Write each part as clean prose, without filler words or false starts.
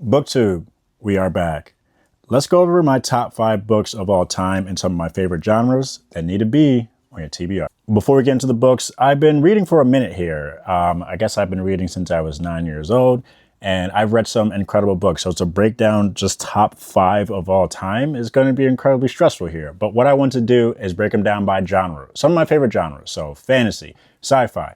Booktube, we are back. Let's go over my top 5 books of all time and some of my favorite genres that need to be on your TBR. Before we get into the books, I've been reading for a minute here. I guess I've been reading since I was 9 years old, and I've read some incredible books. So to break down just top 5 of all time is going to be incredibly stressful here. But what I want to do is break them down by genre. Some of my favorite genres, so fantasy, sci-fi,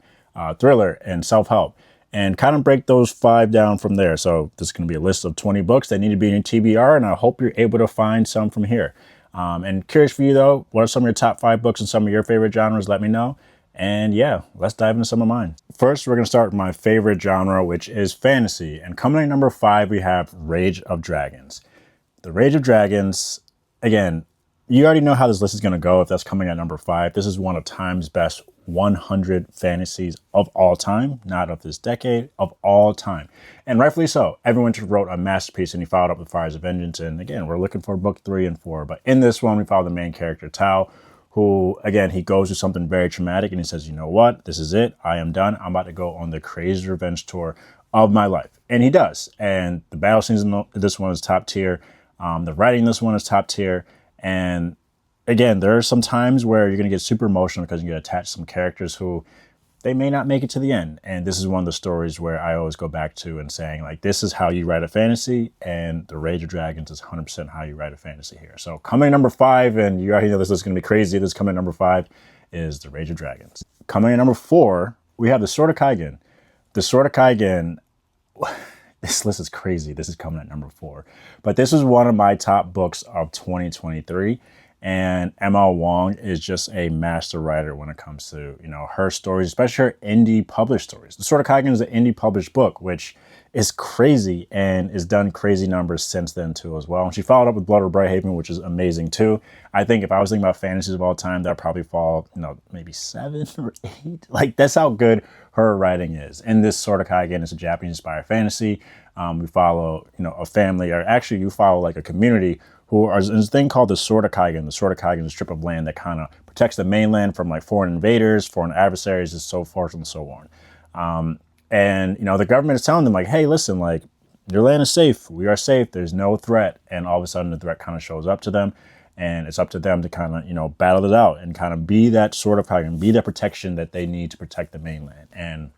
thriller, and self-help, and kind of break those 5 down from there. So this is going to be a list of 20 books that need to be in your TBR, and I hope you're able to find some from here. And curious for you though, what are some of your top 5 books and some of your favorite genres? Let me know. And yeah, let's dive into some of mine. First, we're going to start with my favorite genre, which is fantasy. And coming in number 5, we have Rage of Dragons. The Rage of Dragons, again, you already know how this list is going to go if that's coming at number 5. This is one of Time's best 100 fantasies of all time, not of this decade, of all time. And rightfully so. Everyone just wrote a masterpiece and he followed up with Fires of Vengeance. And again, we're looking for book 3 and 4. But in this one, we follow the main character, Tao, who, again, he goes through something very traumatic and he says, you know what? This is it. I am done. I'm about to go on the crazy revenge tour of my life. And he does. And the battle scenes in this one is top tier. The writing in this one is top tier. And again, there are some times where you're going to get super emotional because you get attached to some characters who they may not make it to the end. And this is one of the stories where I always go back to and saying, like, this is how you write a fantasy, and The Rage of Dragons is 100% how you write a fantasy here. So coming in number 5, and you already know this is going to be crazy, this coming in number 5 is The Rage of Dragons. Coming in number 4, we have The Sword of Kaigen. The Sword of Kaigen, this list is crazy. This is coming at number 4. But this is one of my top books of 2023. And ML Wong is just a master writer when it comes to, her stories, especially her indie published stories. The Sword of Kaigen is an indie published book, which is crazy and has done crazy numbers since then too as well. And she followed up with Blood of Brighthaven, which is amazing too. I think if I was thinking about fantasies of all time, that'd probably fall, maybe 7 or 8. Like, that's how good her writing is. And this Sword of Kaigen is a Japanese inspired fantasy. We follow, a family, or actually you follow like a community who are this thing called the Sword of Kaigen. The Sword of Kaigen is a strip of land that kind of protects the mainland from like foreign invaders, foreign adversaries, and so forth and so on. And the government is telling them like, hey, listen, like, your land is safe. We are safe. There's no threat. And all of a sudden the threat kind of shows up to them, and it's up to them to kind of, battle it out and kind of be that Sword of Kaigen, be that protection that they need to protect the mainland. And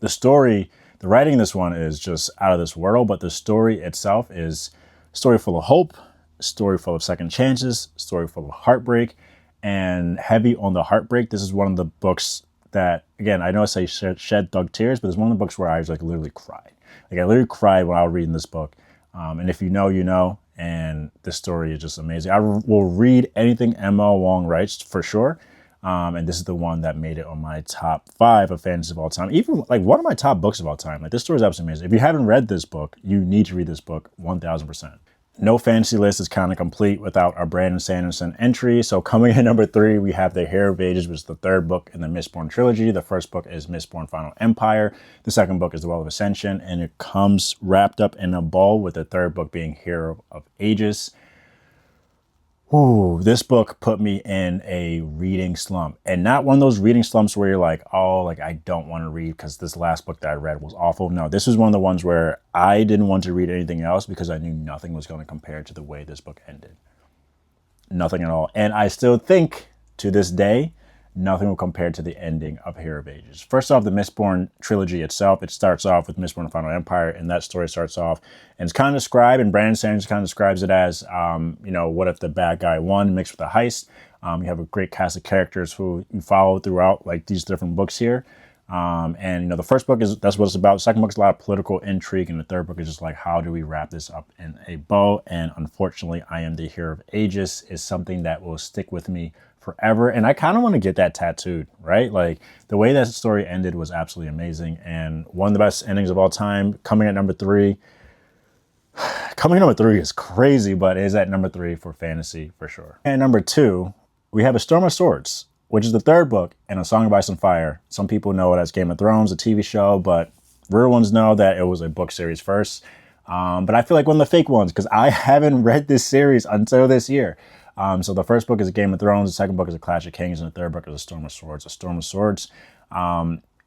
the story, the writing in this one is just out of this world, but the story itself is a story full of hope, a story full of second chances, a story full of heartbreak, and heavy on the heartbreak. This is one of the books that, again, I know I say shed thug tears, but it's one of the books where I was like literally cried. Like, I literally cried when I was reading this book. And if you know, you know, and this story is just amazing. I will read anything ML Wong writes for sure. And this is the one that made it on my top 5 of fantasy of all time. Even like one of my top books of all time. Like, this story is absolutely amazing. If you haven't read this book, you need to read this book 1000%. No fantasy list is kind of complete without our Brandon Sanderson entry. So coming in number 3, we have The Hero of Ages, which is the 3rd book in the Mistborn trilogy. The first book is Mistborn Final Empire. The second book is The Well of Ascension, and it comes wrapped up in a bow with the 3rd book being Hero of Ages. Ooh, this book put me in a reading slump, and not one of those reading slumps where you're like, oh, like, I don't want to read because this last book that I read was awful. No, this was one of the ones where I didn't want to read anything else because I knew nothing was going to compare to the way this book ended. Nothing at all. And I still think to this day, nothing will compare to the ending of Hero of Ages. First off, the Mistborn trilogy itself, it starts off with Mistborn Final Empire, and that story starts off, and it's kind of described, and Brandon Sanders kind of describes it as, what if the bad guy won mixed with a heist? You have a great cast of characters who you follow throughout like these different books here. And the first book that's what it's about. The second book is a lot of political intrigue, and the 3rd book is just like, how do we wrap this up in a bow? And unfortunately, I Am the Hero of Ages is something that will stick with me forever. And I kind of want to get that tattooed, right? Like, the way that story ended was absolutely amazing, and one of the best endings of all time. Coming at number 3. Coming at number 3 is crazy, but it is at number 3 for fantasy for sure. And number 2, we have A Storm of Swords, which is the 3rd book in A Song of Ice and Fire. Some people know it as Game of Thrones, a TV show, but real ones know that it was a book series first. But I feel like one of the fake ones, because I haven't read this series until this year. So the first book is Game of Thrones, the second book is A Clash of Kings, and the 3rd book is A Storm of Swords. A Storm of Swords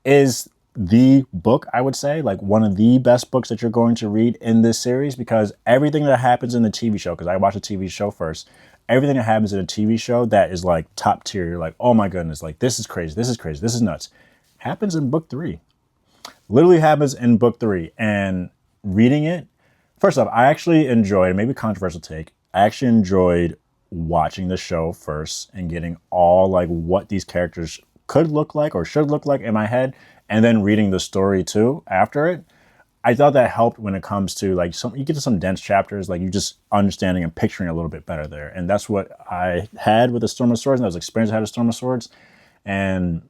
is the book, I would say, like one of the best books that you're going to read in this series, because everything that happens in the TV show, because I watched the TV show first, everything that happens in a TV show that is like top tier, you're like, oh my goodness, like this is crazy, this is crazy, this is nuts, happens in book three. Literally happens in book three. And reading it, first off, I actually enjoyed, maybe controversial take, I actually enjoyed watching the show first and getting all like what these characters could look like or should look like in my head, and then reading the story too after it. I thought that helped when it comes to like you get to some dense chapters, like you just understanding and picturing a little bit better there. And that's what I had with the Storm of Swords, and that was the experience I had with Storm of Swords. And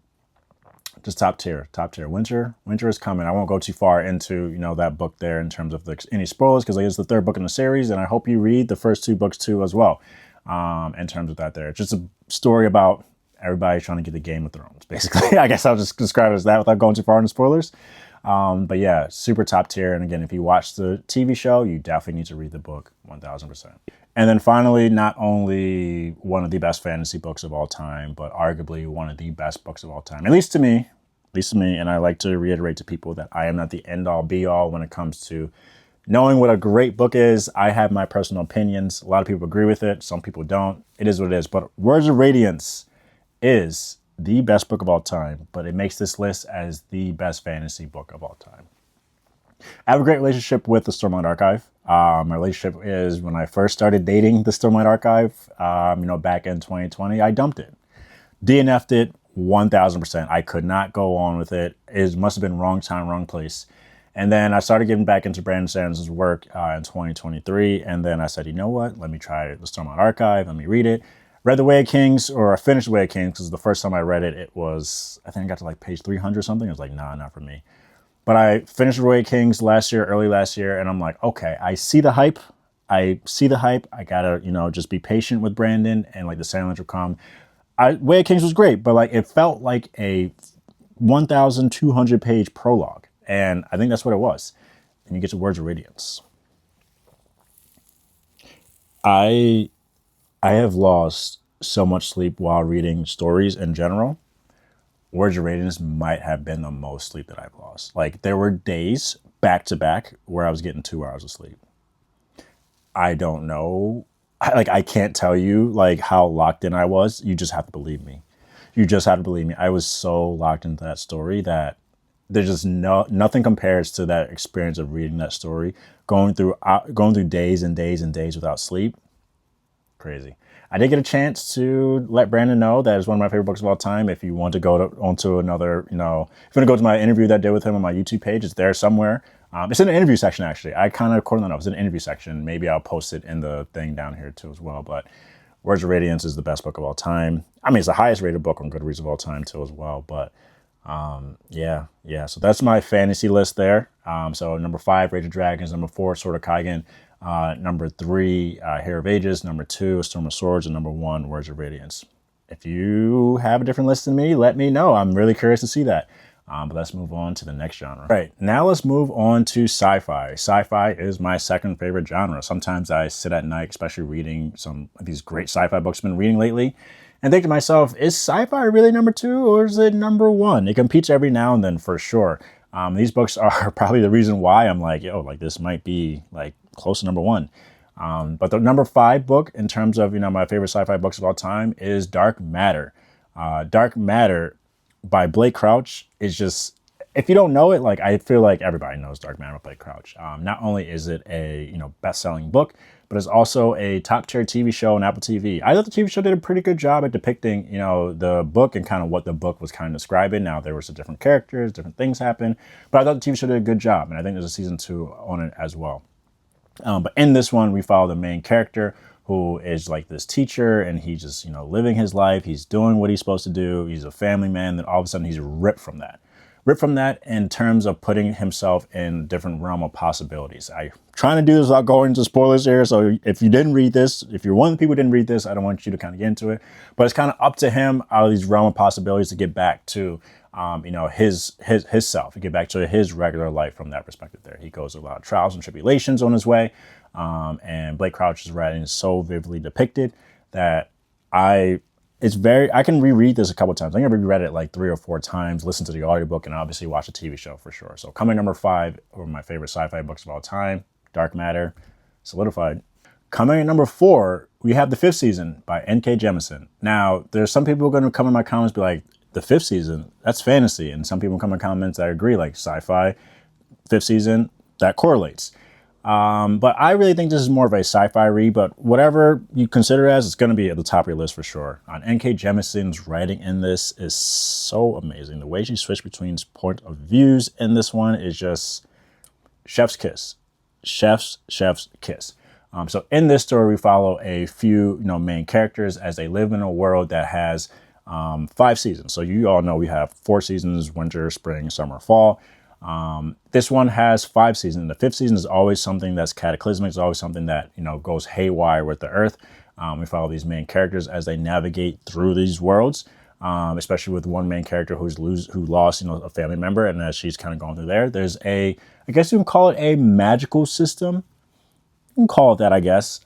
just top tier, top tier. Winter is coming. I won't go too far into, that book there in terms of any spoilers, because it's the third book in the series, and I hope you read the first two books too as well. In terms of that there. It's just a story about everybody trying to get the Game of Thrones, basically. I guess I'll just describe it as that without going too far into spoilers. But yeah, super top tier. And again, if you watch the TV show, you definitely need to read the book 1000%. And then finally, not only one of the best fantasy books of all time, but arguably one of the best books of all time, at least to me. And I like to reiterate to people that I am not the end all be all when it comes to knowing what a great book is. I have my personal opinions. A lot of people agree with it. Some people don't. It is what it is. But Words of Radiance is the best book of all time, but it makes this list as the best fantasy book of all time. I have a great relationship with the Stormlight Archive. My relationship is when I first started dating the Stormlight Archive, back in 2020, I dumped it. DNF'd it 1000%. I could not go on with it. It must have been wrong time, wrong place. And then I started getting back into Brandon Sanders's work in 2023. And then I said, you know what? Let me try the Stormlight Archive. Let me read it. Read The Way of Kings, or I finished The Way of Kings, because the first time I read it, it was, I think I got to like page 300 or something. I was like, nah, not for me. But I finished The Way of Kings early last year. And I'm like, okay, I see the hype. I got to, just be patient with Brandon, and like the Sandlands will come. Way of Kings was great, but like it felt like a 1,200 page prologue. And I think that's what it was. And you get to Words of Radiance. I have lost so much sleep while reading stories in general. Words of Radiance might have been the most sleep that I've lost. Like there were days back to back where I was getting 2 hours of sleep. I don't know. I can't tell you like how locked in I was. You just have to believe me. I was so locked into that story that there's just nothing compares to that experience of reading that story, going through days and days and days without sleep. Crazy. I did get a chance to let Brandon know that it's one of my favorite books of all time. If you want to go onto another, if you want to go to my interview that I did with him on my YouTube page, it's there somewhere. It's in the interview section, actually. I kind of recorded that. It's in the interview section. Maybe I'll post it in the thing down here too as well. But Words of Radiance is the best book of all time. I mean, it's the highest rated book on Goodreads of all time too as well. But yeah. So that's my fantasy list there. So number 5, Rage of Dragons. Number 4, Sword of Kaigen. Number 3, Hero of Ages. Number 2, Storm of Swords. And number 1, Words of Radiance. If you have a different list than me, let me know. I'm really curious to see that. But let's move on to the next genre. All right, now let's move on to sci-fi. Sci-fi is my second favorite genre. Sometimes I sit at night, especially reading some of these great sci-fi books I've been reading lately, and think to myself, is sci-fi really number 2 or is it number 1? It competes every now and then for sure. These books are probably the reason why I'm like, this might be like close to number 1. But the number 5 book in terms of, my favorite sci-fi books of all time is Dark Matter. Dark Matter by Blake Crouch is just, if you don't know it, like I feel like everybody knows Dark Matter by Blake Crouch. Not only is it a, best-selling book, but it's also a top-tier TV show on Apple TV. I thought the TV show did a pretty good job at depicting, the book and kind of what the book was kind of describing. Now, there were some different characters, different things happen, but I thought the TV show did a good job, and I think there's a season 2 on it as well. But in this one, we follow the main character, who is like this teacher, and he's just, living his life. He's doing what he's supposed to do. He's a family man. Then all of a sudden he's ripped from that in terms of putting himself in a different realm of possibilities. I'm trying to do this without going into spoilers here. So if you didn't read this, if you're one of the people who didn't read this, I don't want you to kind of get into it, but it's kind of up to him out of these realm of possibilities to get back to, his self, to get back to his regular life from that perspective there. He goes through a lot of trials and tribulations on his way. And Blake Crouch's writing is so vividly depicted that I it's very, I can reread this a couple times. I think I reread it like 3 or 4 times, listen to the audiobook, and obviously watch the TV show for sure. So coming number 5 of my favorite sci-fi books of all time, Dark Matter, solidified. Coming at number 4, we have the 5th season by N.K. Jemisin. Now, there's some people going to come in my comments be like, the 5th season, that's fantasy. And some people come in comments that agree, like sci-fi, 5th season, that correlates. But I really think this is more of a sci-fi read, but whatever you consider it as, it's going to be at the top of your list for sure. N.K. Jemisin's writing in this is so amazing. The way she switched between point of views in this one is just chef's kiss. Chef's kiss. So in this story, we follow a few, main characters as they live in a world that has 5 seasons. So you all know we have 4 seasons: winter, spring, summer, fall. This one has 5 seasons. The 5th season is always something that's cataclysmic. It's always something that, goes haywire with the earth. We follow these main characters as they navigate through these worlds, especially with one main character who lost, a family member. And as she's kind of going through there's I guess you can call it a magical system. You can call it that, I guess.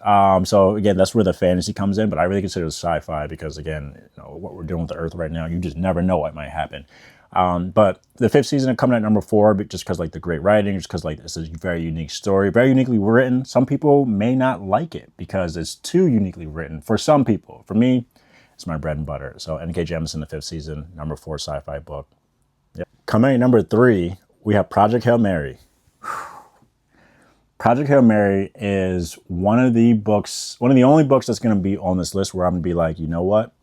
So again, that's where the fantasy comes in, but I really consider it sci-fi because again, what we're doing with the earth right now, you just never know what might happen. But the 5th season coming at number 4, but just because like the great writing, just because like it's a very unique story, very uniquely written. Some people may not like it because it's too uniquely written for some people. For me, it's my bread and butter. So N.K. Jemisin, the 5th season, number 4 sci-fi book. Yep. Coming at number 3, we have Project Hail Mary. Project Hail Mary is one of the only books that's going to be on this list where I'm going to be like, you know what?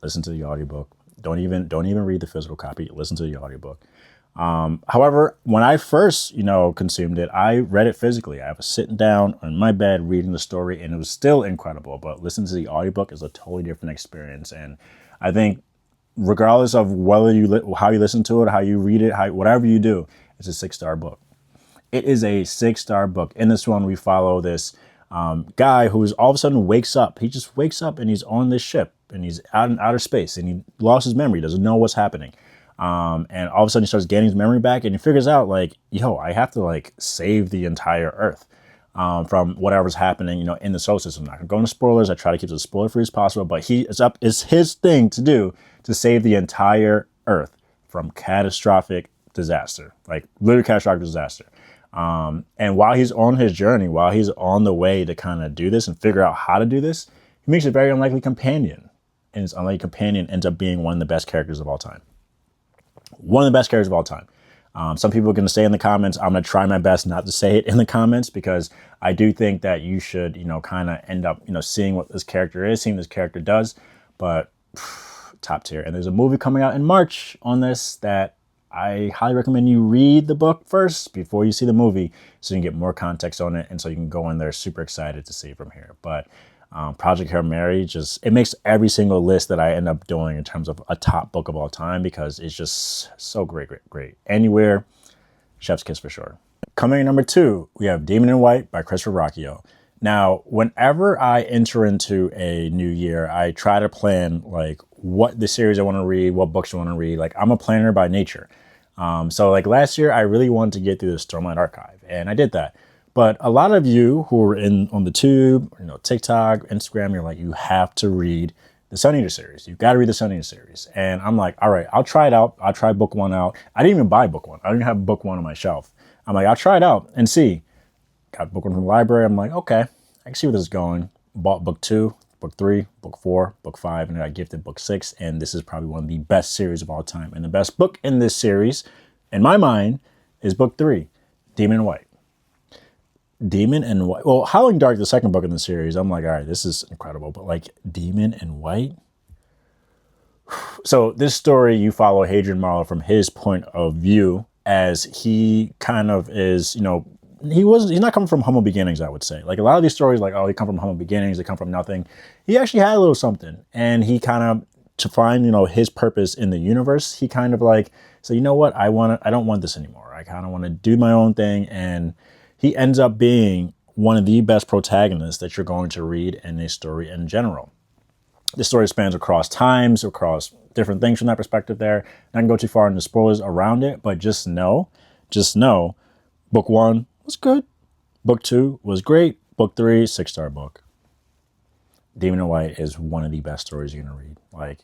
Listen to the audiobook. Don't even read the physical copy. Listen to the audiobook. However, when I first, consumed it, I read it physically. I was sitting down on my bed reading the story, and it was still incredible. But listening to the audiobook is a totally different experience. And I think, regardless of how you listen to it, how you read it, whatever you do, it's a 6-star book. It is a 6-star book. In this one, we follow this guy who's all of a sudden wakes up. He just wakes up and he's on this ship and he's out in outer space and he lost his memory, doesn't know what's happening. And all of a sudden he starts getting his memory back and he figures out like, I have to save the entire Earth from whatever's happening, in the solar system. I'm not gonna go into spoilers. I try to keep it as spoiler free as possible, but it's his thing to do to save the entire Earth from catastrophic disaster, like literally catastrophic disaster. And while he's on his journey, while he's on the way to kind of do this and figure out how to do this, he makes a very unlikely companion. And his unlikely companion ends up being one of the best characters of all time. One of the best characters of all time. Some people are going to say in the comments, I'm going to try my best not to say it in the comments because I do think that you should, kind of end up, seeing what this character is, seeing what this character does, but top tier. And there's a movie coming out in March on this that I highly recommend you read the book first before you see the movie so you can get more context on it and so you can go in there super excited to see it from here. But Project Hail Mary, it makes every single list that I end up doing in terms of a top book of all time because it's just so great. Anywhere, chef's kiss for sure. Coming in number 2, we have Demon in White by Christopher Rocchio. Now, whenever I enter into a new year, I try to plan what the series I want to read, what books I want to read. I'm a planner by nature. So last year, I really wanted to get through the Stormlight Archive, and I did that. But a lot of you who are on the tube, TikTok, Instagram, you're like, you have to read the Sun Eater series. You've got to read the Sun Eater series. And I'm like, all right, I'll try it out. I'll try book 1 out. I didn't even buy book 1. I didn't have book 1 on my shelf. I'm like, I'll try it out and see. Got book 1 from the library. I'm like, okay, I can see where this is going. Bought book 2, book 3, book 4, book 5, and I got gifted book 6. And this is probably one of the best series of all time. And the best book in this series, in my mind, is book 3, Demon in White. Demon in White. Well, Howling Dark, the second book in the series, I'm like, all right, this is incredible. But Demon in White? So this story, you follow Hadrian Marlowe from his point of view as he kind of is, he's not coming from humble beginnings, I would say. A lot of these stories, they come from humble beginnings, they come from nothing. He actually had a little something. And he kind of, to find, his purpose in the universe, he kind of so you know what, I don't want this anymore. I kind of want to do my own thing. And he ends up being one of the best protagonists that you're going to read in a story in general. The story spans across times, across different things from that perspective there. Not going to go too far into spoilers around it, but just know, book 1 was good. Book 2 was great. Book 3, 6-star book. Demon in White is one of the best stories you're gonna read. Like,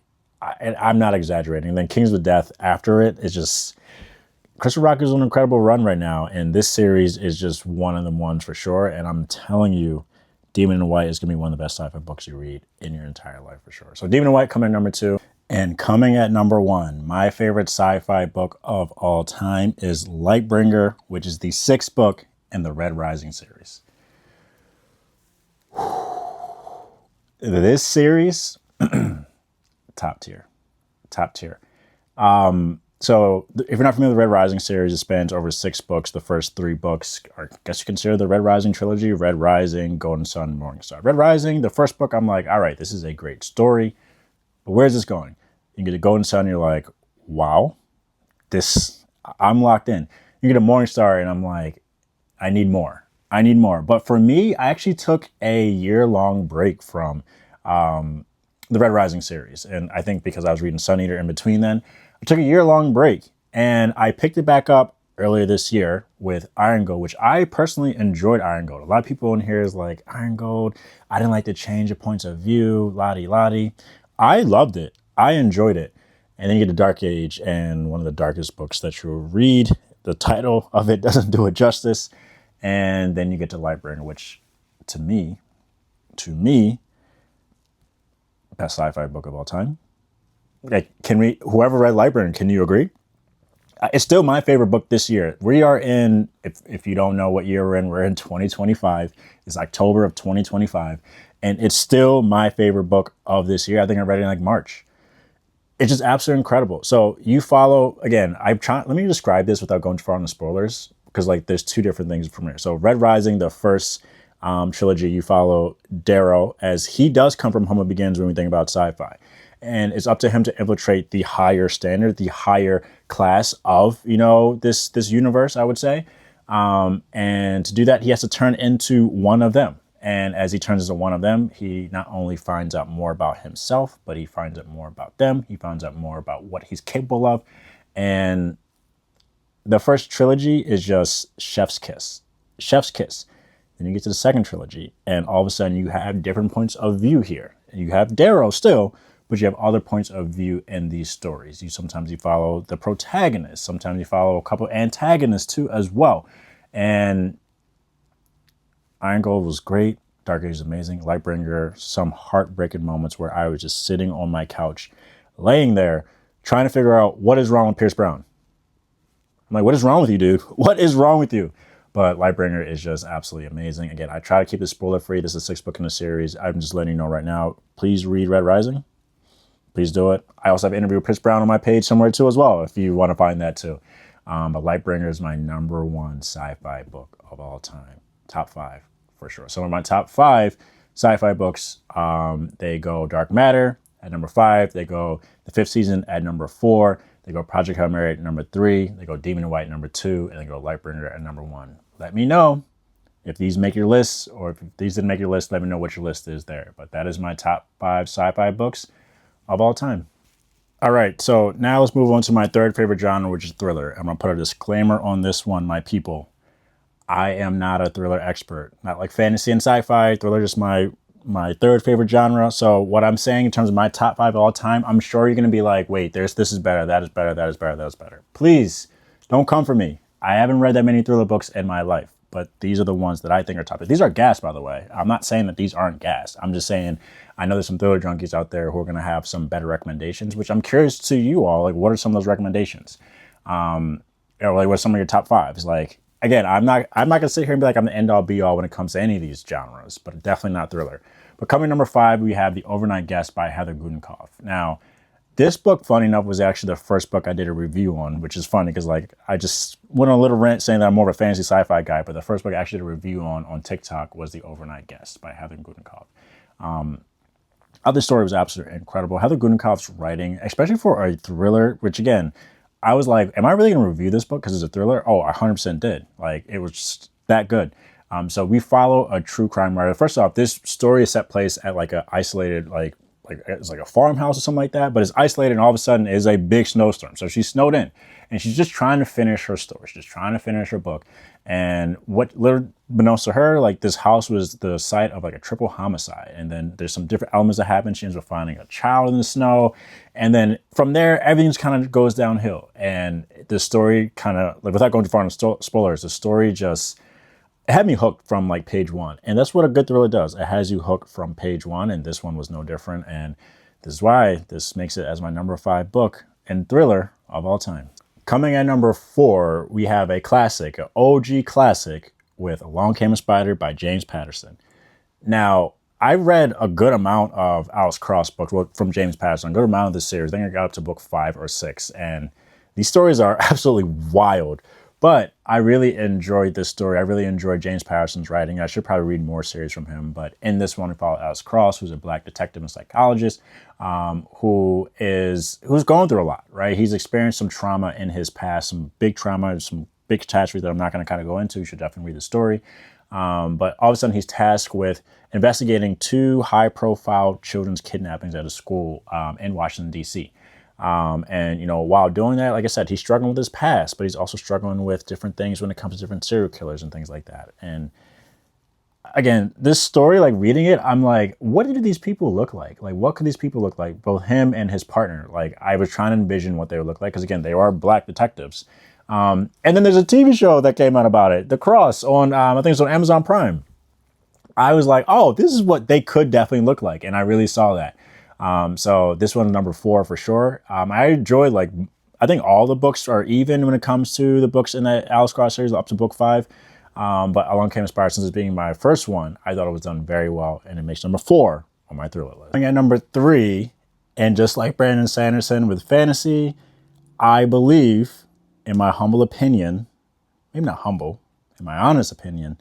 and I'm not exaggerating. And then Kings of Death after it is just, Christopher Rock is on an incredible run right now, and this series is just one of the ones for sure. And I'm telling you, Demon in White is gonna be one of the best sci-fi books you read in your entire life for sure. So Demon in White coming at number 2. And coming at number 1, my favorite sci-fi book of all time is Lightbringer, which is the 6th book in the Red Rising series. This series, top tier. So if you're not familiar with the Red Rising series, it spans over 6 books. The first 3 books are, I guess you consider the Red Rising trilogy: Red Rising, Golden Sun, Morning Star. Red Rising, the first book, I'm like, all right, this is a great story, but where's this going? You get a Golden Sun, you're like, wow, I'm locked in. You get a Morning Star, and I'm like, I need more. But for me, I actually took a year-long break from the Red Rising series. And I think because I was reading Sun Eater in between then, I took a year-long break. And I picked it back up earlier this year with Iron Gold, which I personally enjoyed Iron Gold. A lot of people in here is like, Iron Gold, I didn't like the change of points of view, la-di-la-di. I loved it. I enjoyed it. And then you get to Dark Age, and one of the darkest books that you'll read. The title of it doesn't do it justice. And then you get to Lightbringer, which to me, best sci-fi book of all time. Like, whoever read Lightbringer, can you agree? It's still my favorite book this year. We are in, if you don't know what year we're in 2025. It's October of 2025. And it's still my favorite book of this year. I think I read it in like March. It's just absolutely incredible. So you follow, again, let me describe this without going too far on the spoilers, because like there's 2 different things from here. So Red Rising, the first trilogy, you follow Darrow, as he does come from Home Begins when we think about sci-fi. And it's up to him to infiltrate the higher standard, the higher class of, this universe, I would say. And to do that, he has to turn into one of them. And as he turns into one of them, he not only finds out more about himself, but he finds out more about them. He finds out more about what he's capable of. And the first trilogy is just chef's kiss. Then you get to the second trilogy, and all of a sudden you have different points of view here. You have Darrow still, but you have other points of view in these stories. Sometimes you follow the protagonist. Sometimes you follow a couple antagonists too as well. And Iron Gold was great. Dark Age is amazing. Lightbringer, some heartbreaking moments where I was just sitting on my couch, laying there, trying to figure out what is wrong with Pierce Brown. I'm like, what is wrong with you, dude? What is wrong with you? But Lightbringer is just absolutely amazing. Again, I try to keep it spoiler free. This is the 6th book in the series. I'm just letting you know right now, please read Red Rising. Please do it. I also have an interview with Pierce Brown on my page somewhere too as well, if you want to find that too. But Lightbringer is my number 1 sci-fi book of all time. Top 5 for sure. Some of my top 5 sci-fi books, they go Dark Matter at number 5. They go The Fifth Season at number 4. They go Project Hail Mary at number 3. They go Demon in White at number 2. And they go Lightbringer at number 1. Let me know if these make your lists, or if these didn't make your list, let me know what your list is there. But that is my top 5 sci-fi books of all time. All right, so now let's move on to my third favorite genre, which is thriller. I'm going to put a disclaimer on this one, my people. I am not a thriller expert. Not like fantasy and sci-fi. Thriller is my third favorite genre. So what I'm saying in terms of my top 5 of all time, I'm sure you're going to be like, wait, this is better, that is better, that is better, that is better. Please don't come for me. I haven't read that many thriller books in my life, but these are the ones that I think are top. These are gas, by the way. I'm not saying that these aren't gas. I'm just saying I know there's some thriller junkies out there who are going to have some better recommendations, which I'm curious to you all. Like, what are some of those recommendations? Like, what are some of your top 5s? Like, again, I'm not going to sit here and be like I'm the end all be all when it comes to any of these genres, but definitely not thriller. But coming number 5, we have The Overnight Guest by Heather Gudenkauf. Now, this book, funny enough, was actually the first book I did a review on, which is funny because like I just went on a little rant saying that I'm more of a fantasy sci-fi guy, but the first book I actually did a review on TikTok was The Overnight Guest by Heather Gudenkauf. Other story was absolutely incredible. Heather Gudenkauf's writing, especially for a thriller, which again, I was like, am I really going to review this book because it's a thriller? Oh, I 100% did. Like, it was just that good. So we follow a true crime writer. First off, this story is set place at like a isolated, like it's like a farmhouse or something like that, but it's isolated, and all of a sudden is a big snowstorm. So she's snowed in, and she's just trying to finish her story. She's just trying to finish her book. And what little beknownst to her, like this house was the site of like a triple homicide. And then there's some different elements that happen. She ends up finding a child in the snow. And then from there, everything kind of goes downhill. And the story kind of, like without going too far into spoilers, the story just, it had me hooked from like page one. And that's what a good thriller does. It has you hooked from page one. And this one was no different. And this is why this makes it as my number 5 book and thriller of all time. Coming at number 4, we have a classic, an OG classic with Along Came a Spider by James Patterson. Now, I read a good amount of Alice Cross books from James Patterson, a good amount of this series. I think I got up to book 5 or 6, and these stories are absolutely wild. But I really enjoyed this story. I really enjoyed James Patterson's writing. I should probably read more series from him. But in this one, we follow Alice Cross, who's a Black detective and psychologist, who's going through a lot, right? He's experienced some trauma in his past, some big trauma, some big catastrophes that I'm not going to kind of go into. You should definitely read the story. But all of a sudden, he's tasked with investigating 2 high-profile children's kidnappings at a school in Washington, D.C. And, you know, while doing that, like I said, he's struggling with his past, but he's also struggling with different things when it comes to different serial killers and things like that. And again, this story, like reading it, I'm like, what did these people look like? Like, what could these people look like? Both him and his partner. Like, I was trying to envision what they would look like. Because again, they are Black detectives. And then there's a TV show that came out about it, The Cross, on, I think it's on Amazon Prime. I was like, oh, this is what they could definitely look like. And I really saw that. So this one, number 4 for sure. I enjoyed, like, I think all the books are even when it comes to the books in the Alice Cross series up to book 5. But Along Came a Spider, since it's being my first one, I thought it was done very well, and it makes number 4 on my thriller list. At number 3, and just like Brandon Sanderson with fantasy, I believe, in my humble opinion, maybe not humble, in my honest opinion,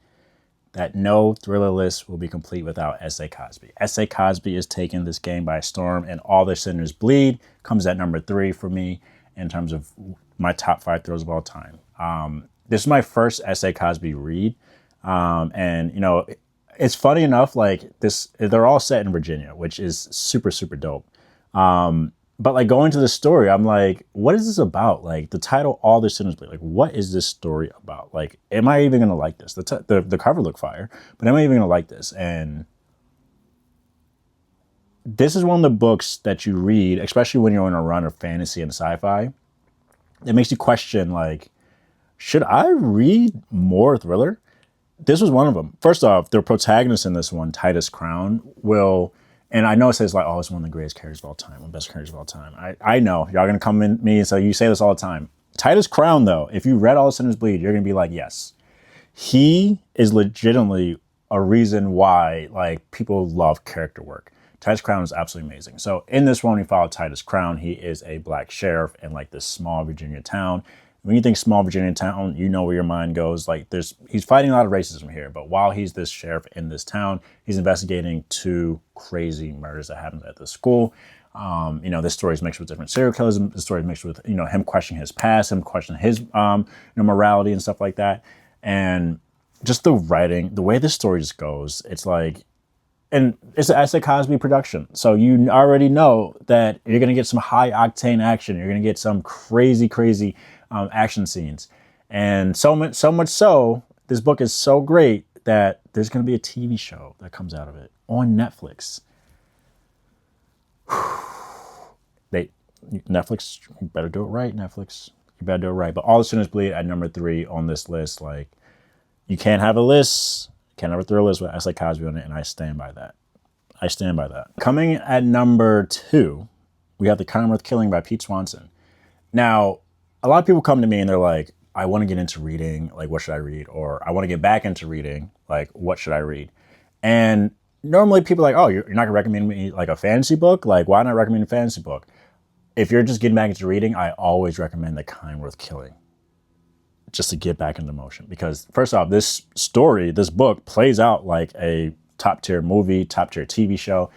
that no thriller list will be complete without S.A. Cosby. S.A. Cosby is taking this game by storm, and All the Sinners Bleed comes at number 3 for me in terms of my top 5 thrillers of all time. This is my first S.A. Cosby read, and you know, it's funny enough, like they're all set in Virginia, which is super, super dope. But like going to the story, I'm like, what is this about? Like the title, All the Sinners Bleed. Like, what is this story about? Like, am I even gonna like this? The cover looked fire, but am I even gonna like this? And this is one of the books that you read, especially when you're on a run of fantasy and sci-fi. It makes you question, like, should I read more thriller? This was one of them. First off, the protagonist in this one, Titus Crown, will, and I know it says like, oh, it's one of the greatest characters of all time, one of the best characters of all time. I know, y'all gonna come in me and say, you say this all the time. Titus Crown, though, if you read All the Sinners Bleed, you're gonna be like, yes. He is legitimately a reason why like people love character work. Titus Crown is absolutely amazing. So in this one, we follow Titus Crown. He is a Black sheriff in like this small Virginia town. When you think small Virginia town, you know where your mind goes. Like he's fighting a lot of racism here, but while he's this sheriff in this town, he's investigating 2 crazy murders that happened at the school. You know, this story is mixed with different serial killers. The story is mixed with, you know, him questioning his past, him questioning his, morality and stuff like that. And just the writing, the way this story just goes, it's like, and it's an S.A. Cosby production. So you already know that you're going to get some high octane action. You're going to get some crazy, crazy action scenes. And so much so, this book is so great that there's going to be a TV show that comes out of it on Netflix. Netflix, you better do it right, Netflix. You better do it right. But All the Sinners Bleed at number 3 on this list. Like, you can't have a list, can't have a thriller list with S.A. Cosby on it, and I stand by that. I stand by that. Coming at number 2, we have The Conworth Killing by Pete Swanson. Now, a lot of people come to me and they're like, I want to get into reading, like, what should I read? Or I want to get back into reading, like, what should I read? And normally people are like, oh, you're not going to recommend me, like, a fantasy book? Like, why not recommend a fantasy book? If you're just getting back into reading, I always recommend The Conworth Killing, just to get back into motion. Because, first off, this story, this book, plays out like a top-tier movie, top-tier TV show.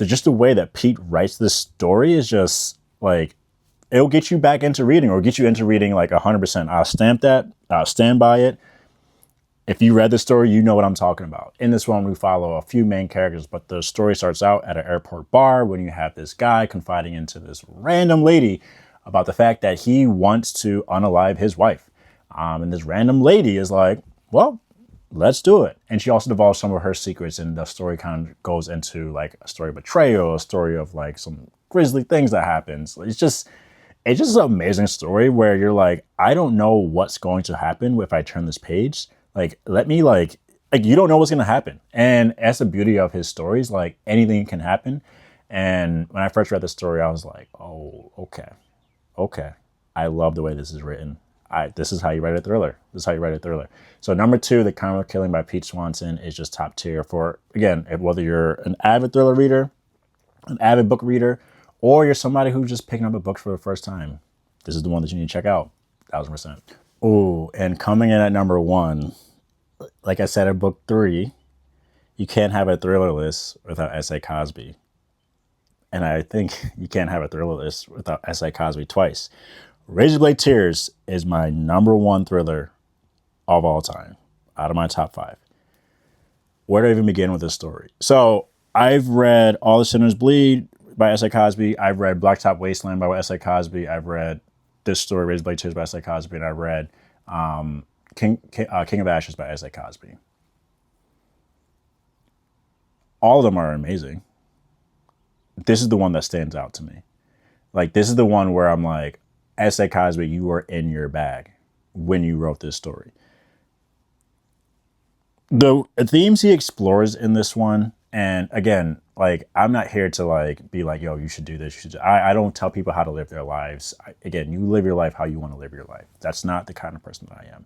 Just the way that Pete writes this story is just, like, it'll get you back into reading or get you into reading like 100%. I'll stamp that. I'll stand by it. If you read the story, you know what I'm talking about. In this one, we follow a few main characters, but the story starts out at an airport bar when you have this guy confiding into this random lady about the fact that he wants to unalive his wife. And this random lady is like, well, let's do it. And she also divulges some of her secrets, and the story kind of goes into like a story of betrayal, a story of like some grisly things that happens. It's just an amazing story where you're like, I don't know what's going to happen if I turn this page. Like, let me like you don't know what's going to happen. And that's the beauty of his stories. Like anything can happen. And when I first read the story, I was like, oh, okay. Okay. I love the way this is written. This is how you write a thriller. This is how you write a thriller. So number 2, The Carnival Killing by Pete Swanson is just top tier for, again, whether you're an avid thriller reader, an avid book reader, or you're somebody who's just picking up a book for the first time. This is the one that you need to check out. 1000%. Oh, and coming in at number 1, like I said in book 3, you can't have a thriller list without S.A. Cosby. And I think you can't have a thriller list without S.A. Cosby twice. Razorblade Tears is my number 1 thriller of all time, out of my top 5. Where do I even begin with this story? So I've read All the Sinners Bleed by S.A. Cosby. I've read Blacktop Wasteland by S.A. Cosby. I've read this story, Razorblade Tears by S.A. Cosby. And I've read King of Ashes by S.A. Cosby. All of them are amazing. This is the one that stands out to me. Like, this is the one where I'm like, S.A. Cosby, you were in your bag when you wrote this story. The themes he explores in this one, and again, like, I'm not here to like be like, yo, you should do this. You should. I don't tell people how to live their lives. Again, you live your life how you want to live your life. That's not the kind of person that I am.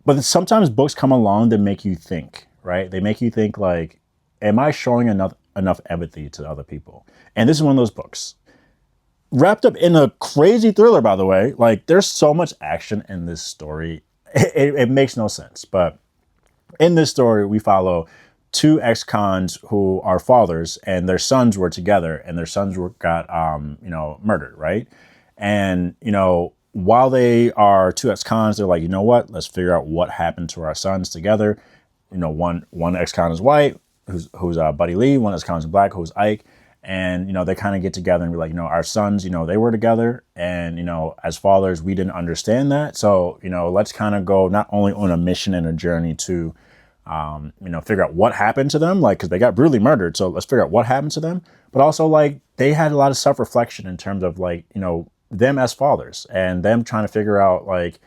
But sometimes books come along that make you think, right? They make you think like, am I showing enough empathy to other people? And this is one of those books. Wrapped up in a crazy thriller, by the way. Like, there's so much action in this story. It makes no sense. But in this story, we follow 2 ex-cons who are fathers, and their sons were together, and their sons got murdered, right? And, while they are 2 ex-cons, they're like, you know what? Let's figure out what happened to our sons together. One ex-con is white, who's Buddy Lee. One ex-con is black, who's Ike. And, they kind of get together and be like, our sons, they were together. And, as fathers, we didn't understand that. So, let's kind of go not only on a mission and a journey to, figure out what happened to them, like, because they got brutally murdered. So let's figure out what happened to them. But also, like, they had a lot of self-reflection in terms of, like, them as fathers and them trying to figure out, like,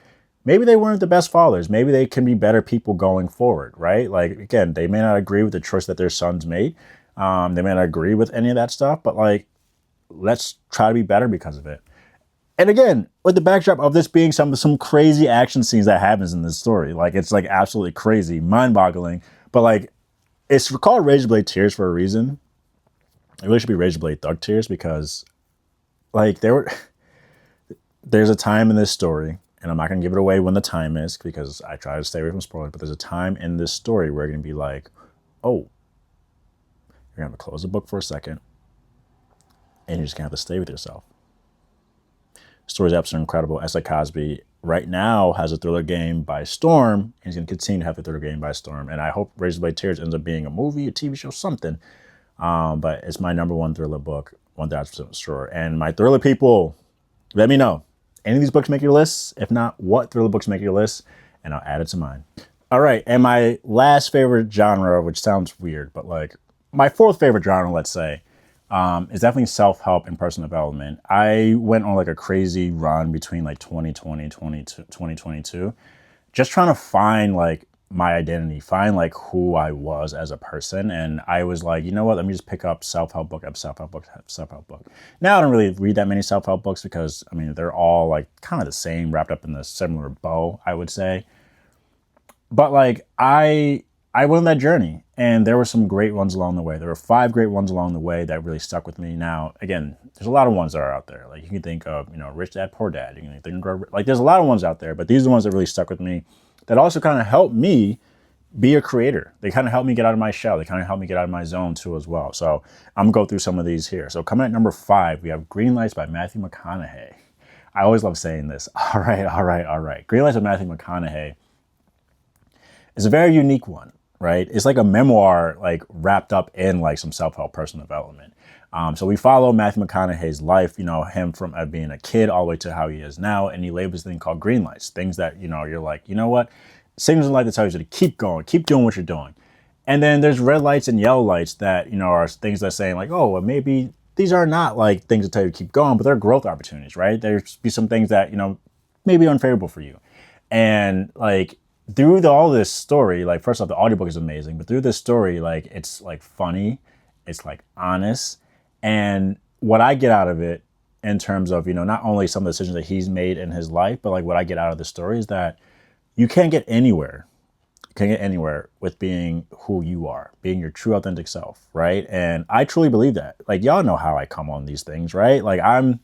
maybe they weren't the best fathers. Maybe they can be better people going forward, right? Like, again, they may not agree with the choice that their sons made. They may not agree with any of that stuff, but like, let's try to be better because of it. And again, with the backdrop of this being some crazy action scenes that happens in this story, like, it's like absolutely crazy, mind-boggling. But like, it's called Razorblade Tears for a reason. It really should be Razorblade Thug Tears, because like there's a time in this story, and I'm not gonna give it away when the time is because I try to stay away from spoilers. But there's a time in this story where you're gonna be like, oh. You're going to have to close the book for a second, and you're just going to have to stay with yourself. The story's absolutely incredible. S.A. Cosby right now has a thriller game by storm, and he's going to continue to have a thriller game by storm. And I hope Razorblade Tears ends up being a movie, a TV show, something. But it's my number 1 thriller book, 1000% sure. And my thriller people, let me know. Any of these books make your lists? If not, what thriller books make your list? And I'll add it to mine. All right, and my last favorite genre, which sounds weird, but like, my 4th favorite genre, let's say, is definitely self-help and personal development. I went on like a crazy run between like 2020 and 2022, just trying to find like my identity, find like who I was as a person. And I was like, you know what, let me just pick up self-help book after self-help book after self-help book. Now I don't really read that many self-help books because, I mean, they're all like kind of the same, wrapped up in the similar bow, I would say. But like, I went on that journey, and there were some great ones along the way. There were 5 great ones along the way that really stuck with me. Now, again, there's a lot of ones that are out there. Like, you can think of, Rich Dad, Poor Dad. You can think of, like, there's a lot of ones out there, but these are the ones that really stuck with me that also kind of helped me be a creator. They kind of helped me get out of my shell. They kind of helped me get out of my zone too as well. So I'm gonna go through some of these here. So coming at number 5, we have Green Lights by Matthew McConaughey. I always love saying this. All right. Green Lights by Matthew McConaughey It's a very unique one, right? It's like a memoir, like wrapped up in like some self-help personal development. So we follow Matthew McConaughey's life, him from being a kid all the way to how he is now. And he labels this thing called green lights, things that, you're like, you know what? Signals in life that tell you to keep going, keep doing what you're doing. And then there's red lights and yellow lights that, are things that are saying like, oh, well, maybe these are not like things that tell you to keep going, but they're growth opportunities, right? There's be some things that, may be unfavorable for you. And like through all this story, like first off, the audiobook is amazing, but through this story, like it's like funny, it's like honest. And what I get out of it in terms of, not only some of the decisions that he's made in his life, but like what I get out of the story is that you can't get anywhere. You can't get anywhere with being who you are, being your true authentic self, right? And I truly believe that. Like y'all know how I come on these things, right? Like I'm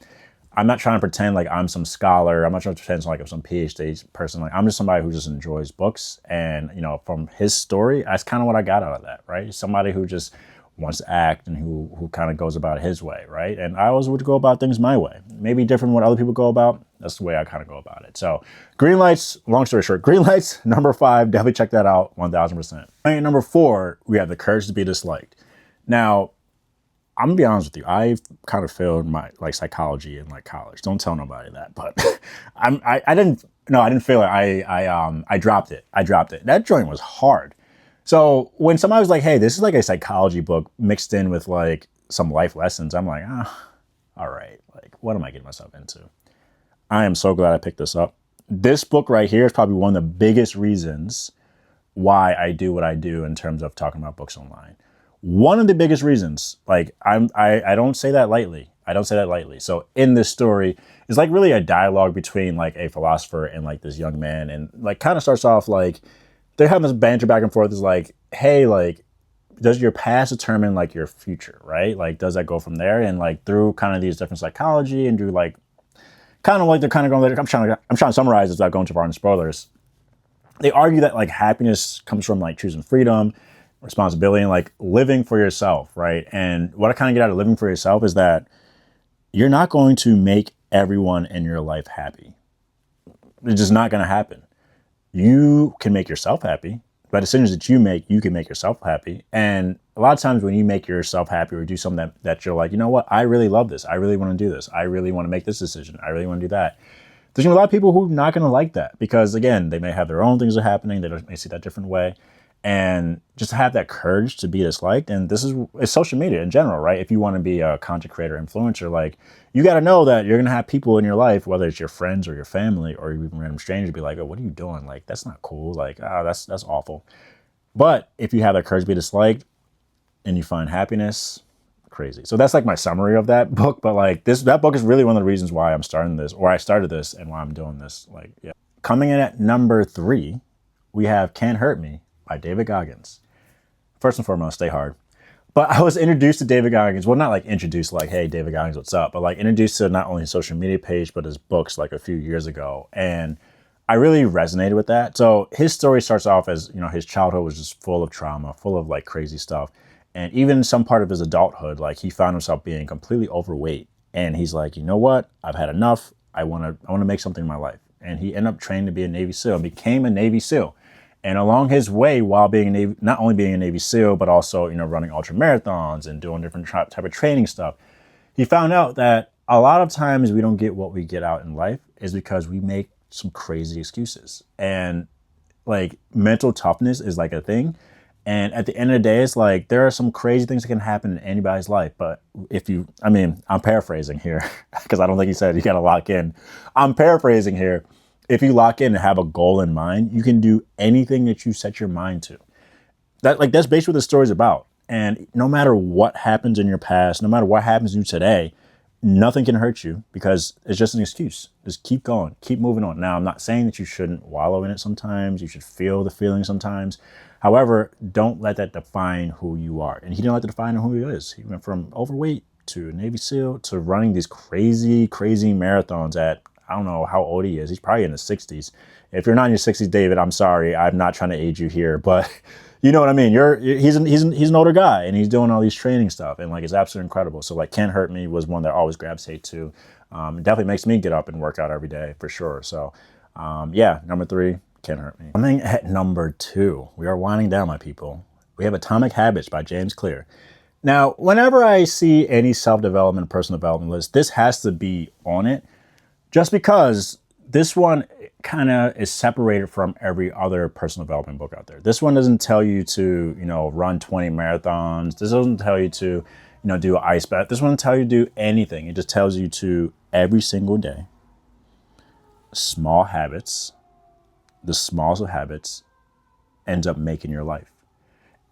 not trying to pretend like I'm some scholar. I'm not trying to pretend like I'm some PhD person. Like I'm just somebody who just enjoys books. And, from his story, that's kind of what I got out of that, right? Somebody who just wants to act and who kind of goes about it his way, right? And I always would go about things my way. Maybe different from what other people go about. That's the way I kind of go about it. So green lights, long story short, green lights, number 5, definitely check that out, 1000%. And number 4, we have the courage to be disliked. Now, I'm gonna be honest with you. I kind of failed my like psychology in like college. Don't tell nobody that, but I didn't fail it. I dropped it. That joint was hard. So when somebody was like, hey, this is like a psychology book mixed in with like some life lessons, I'm like, all right, like what am I getting myself into? I am so glad I picked this up. This book right here is probably one of the biggest reasons why I do what I do in terms of talking about books online. One of the biggest reasons, like I don't say that lightly. I don't say that lightly. So in this story, it's like really a dialogue between like a philosopher and like this young man, and like kind of starts off like they're having this banter back and forth. Is like, hey, like, does your past determine like your future, right? Like, does that go from there? And like through kind of these different psychology and through like kind of like they're kind of going there. I'm trying to summarize this without going too far into spoilers. They argue that like happiness comes from like choosing freedom, responsibility, and like living for yourself, right? And what I kind of get out of living for yourself is that you're not going to make everyone in your life happy. It's just not going to happen. You can make yourself happy. By decisions that you make, you can make yourself happy. And a lot of times when you make yourself happy or do something that you're like, you know what, I really love this. I really want to do this. I really want to make this decision. I really want to do that. There's a lot of people who are not going to like that because, again, they may have their own things that are happening. They may see that different way. And just to have that courage to be disliked, and it's social media in general, right? If you want to be a content creator, influencer, like you got to know that you're going to have people in your life, whether it's your friends or your family or even random strangers, be like, oh, what are you doing? Like, that's not cool. Like, that's awful. But if you have that courage to be disliked and you find happiness, crazy. So that's like my summary of that book. But like that book is really one of the reasons why I'm starting this, or I started this, and why I'm doing this. Like, yeah. Coming in at number 3, we have Can't Hurt Me by David Goggins. First and foremost, stay hard. But I was introduced to David Goggins. Well, not like introduced like, hey, David Goggins, what's up? But like introduced to not only his social media page, but his books like a few years ago. And I really resonated with that. So his story starts off as, his childhood was just full of trauma, full of like crazy stuff. And even some part of his adulthood, like he found himself being completely overweight. And he's like, you know what? I've had enough. I want to make something in my life. And he ended up training to be a Navy SEAL, became a Navy SEAL. And along his way, while being not only being a Navy SEAL, but also, running ultra marathons and doing different type of training stuff, he found out that a lot of times we don't get what we get out in life is because we make some crazy excuses. And like mental toughness is like a thing. And at the end of the day, it's like there are some crazy things that can happen in anybody's life. But I'm paraphrasing here because I don't think he said you got to lock in. I'm paraphrasing here. If you lock in and have a goal in mind, you can do anything that you set your mind to. That's basically what the story's about. And no matter what happens in your past, no matter what happens to you today, nothing can hurt you because it's just an excuse. Just keep going, keep moving on. Now, I'm not saying that you shouldn't wallow in it sometimes. You should feel the feeling sometimes. However, don't let that define who you are. And he didn't let that define who he is. He went from overweight to a Navy SEAL to running these crazy, crazy marathons at, I don't know how old he is. He's probably in his 60s. If you're not in your 60s, David, I'm sorry. I'm not trying to age you here, but you know what I mean? He's an older guy and he's doing all these training stuff and like it's absolutely incredible. So like Can't Hurt Me was one that I always gravitate to. It definitely makes me get up and work out every day for sure. So number 3, Can't hurt me. Coming at number 2, we are winding down, my people. We have Atomic Habits by James Clear. Now, whenever I see any self-development, personal development list, this has to be on it, just because this one kind of is separated from every other personal development book out there. This one doesn't tell you to, run 20 marathons. This doesn't tell you to, do an ice bath. This one doesn't tell you to do anything. It just tells you to every single day, small habits, the smallest of habits ends up making your life.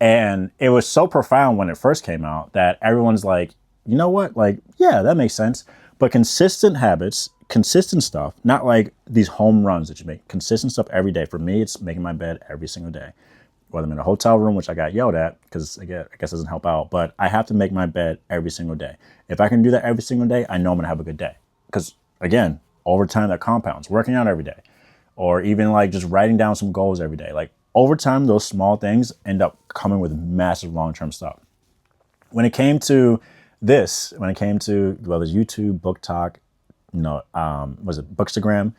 And it was so profound when it first came out that everyone's like, you know what? Like, yeah, that makes sense. But consistent habits, consistent stuff, not like these home runs that you make, consistent stuff every day. For me, it's making my bed every single day. Whether I'm in a hotel room, which I got yelled at because I guess it doesn't help out, but I have to make my bed every single day. If I can do that every single day, I know I'm gonna have a good day. Because again, over time that compounds, working out every day, or even like just writing down some goals every day. Like over time, those small things end up coming with massive long-term stuff. When it came to this, whether YouTube, Book Talk, was it Bookstagram?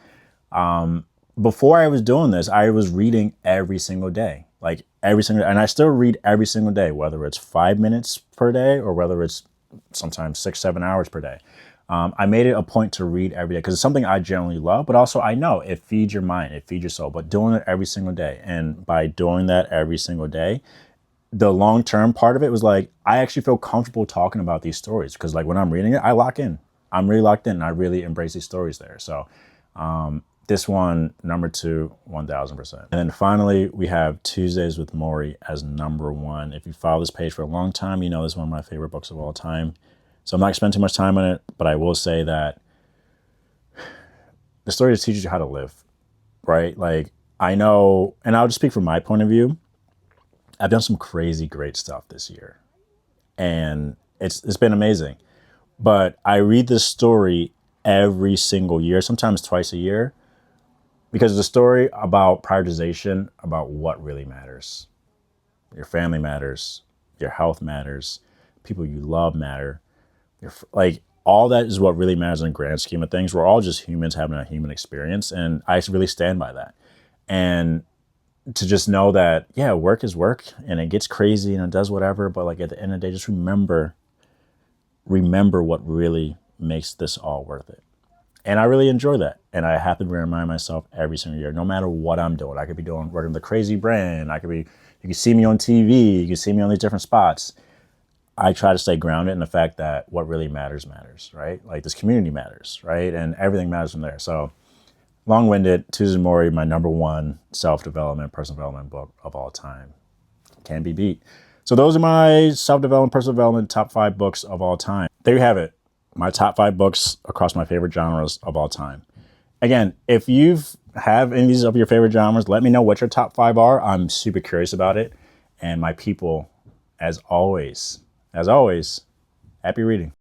Before I was doing this, I was reading every single day, and I still read every single day, whether it's 5 minutes per day or whether it's sometimes 6-7 hours per day. I made it a point to read every day because it's something I generally love, but also I know it feeds your mind, it feeds your soul, but doing it every single day. And by doing that every single day, the long-term part of it was like, I actually feel comfortable talking about these stories because like when I'm reading it, I lock in. I'm really locked in. And I really embrace these stories there. So this one, number 2, 1000%. And then finally, we have Tuesdays with Morrie as number 1. If you follow this page for a long time, you know this is one of my favorite books of all time. So I'm not going to spend too much time on it, but I will say that the story just teaches you how to live, right? Like I know, and I'll just speak from my point of view. I've done some crazy great stuff this year and it's been amazing, but I read this story every single year, sometimes twice a year, because it's a story about prioritization, about what really matters. Your family matters, your health matters, people you love matter. Like all that is what really matters in the grand scheme of things. We're all just humans having a human experience, and I really stand by that. And to just know that, yeah, work is work and it gets crazy and it does whatever, but like at the end of the day, just remember what really makes this all worth it. And I really enjoy that. And I have to remind myself every single year, no matter what I'm doing. I could be working with a crazy brand. You can see me on TV. You can see me on these different spots. I try to stay grounded in the fact that what really matters, right? Like this community matters, right? And everything matters from there. So long-winded, Tuesdays with Morrie, my number 1 self-development, personal development book of all time. Can't be beat. So those are my self-development, personal development, top 5 books of all time. There you have it. My top 5 books across my favorite genres of all time. Again, if you have any of these of your favorite genres, let me know what your top 5 are. I'm super curious about it. And my people, as always, happy reading.